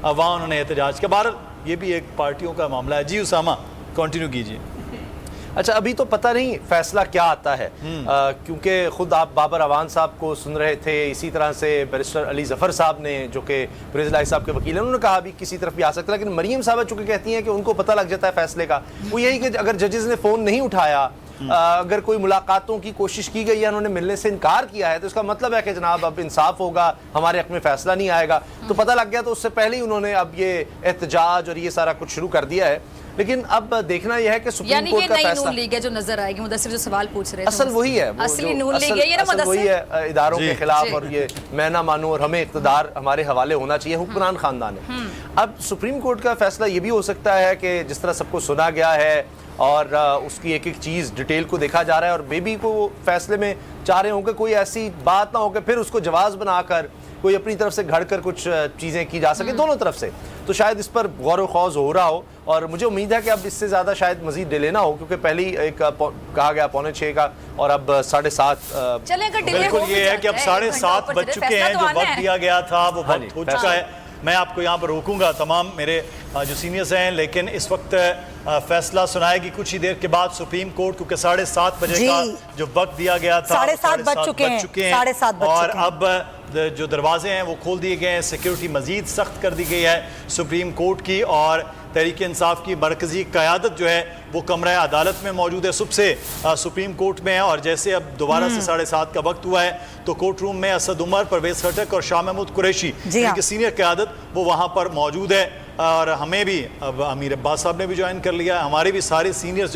वहाँ उन्होंने एहतजाज किया। बहरहाल ये भी एक पार्टियों का मामला है। जी उसामा, कंटिन्यू कीजिए। अच्छा, अभी तो पता नहीं फैसला क्या आता है, क्योंकि खुद आप बाबर अवान साहब को सुन रहे थे, इसी तरह से बैरिस्टर अली जफर साहब ने, जो कि फिरोज साहब के वकील हैं, उन्होंने कहा भी किसी तरफ भी आ सकता है। लेकिन मरीम साहब चूंकि कहती हैं कि उनको पता लग जाता है फैसले का, वो यही कि अगर जजेस ने फ़ोन नहीं उठाया, अगर कोई मुलाकातों की कोशिश की गई है, उन्होंने मिलने से इनकार किया है, तो इसका मतलब है कि जनाब अब इंसाफ होगा, हमारे हक में फैसला नहीं आएगा। तो पता लग गया, तो उससे पहले ही उन्होंने अब ये एहतजाज और ये सारा कुछ शुरू कर दिया है। लेकिन अब देखना यह है कि सुप्रीम कोर्ट का फैसला, नून लीग है जो नजर आएगी, मुदस्सिर जो सवाल पूछ रहे थे, असल वही है, असली नून लीग है, ये ना असल वही है, इदारों के खिलाफ, और ये मैं ना मानूं और हमें इक़्तिदार हमारे हवाले होना चाहिए, हुक्मरान खानदान है। अब सुप्रीम कोर्ट का फैसला ये भी हो सकता है कि जिस तरह सबको सुना गया है और उसकी एक एक चीज़ डिटेल को देखा जा रहा है, और बेबी को फैसले में चाह रहे होंगे कोई ऐसी बात ना हो कि फिर उसको जवाब बनाकर कोई अपनी तरफ से घड़ कर कुछ चीज़ें की जा सके दोनों तरफ से। तो शायद इस पर गौर व खौज हो रहा हो, और मुझे उम्मीद है कि अब इससे ज़्यादा शायद मजीद डिले ना हो, क्योंकि पहले ही एक कहा गया 6:45 का, और अब 7:30। बिल्कुल ये है कि अब 7:30 बज चुके हैं। जो वक्त दिया गया था वो वक्त हो चुका है। मैं आपको यहाँ पर रोकूंगा, तमाम मेरे जो सीनियर्स हैं, लेकिन इस वक्त फैसला सुनाएगी कुछ ही देर के बाद सुप्रीम कोर्ट, क्योंकि 7:30 बजे का जो वक्त दिया गया था 7:30 बज चुके हैं, और अब जो दरवाजे हैं वो खोल दिए गए हैं। सिक्योरिटी मजीद सख्त कर दी गई है सुप्रीम कोर्ट की, और तहरीक इंसाफ की मरकजी क़यादत जो है वो कमरा अदालत में मौजूद है, सुबह से सुप्रीम कोर्ट में है। और जैसे अब दोबारा से 7:30 का वक्त हुआ है, तो कोर्ट रूम में असद उमर, परवेज खटक और शाह महमूद कुरैशी की सीनियर क़यादत वो वहाँ पर मौजूद है। और हमें भी अब अमीर अब्बास साहब ने भी ज्वाइन कर लिया, हमारे भी सारे सीनियर्स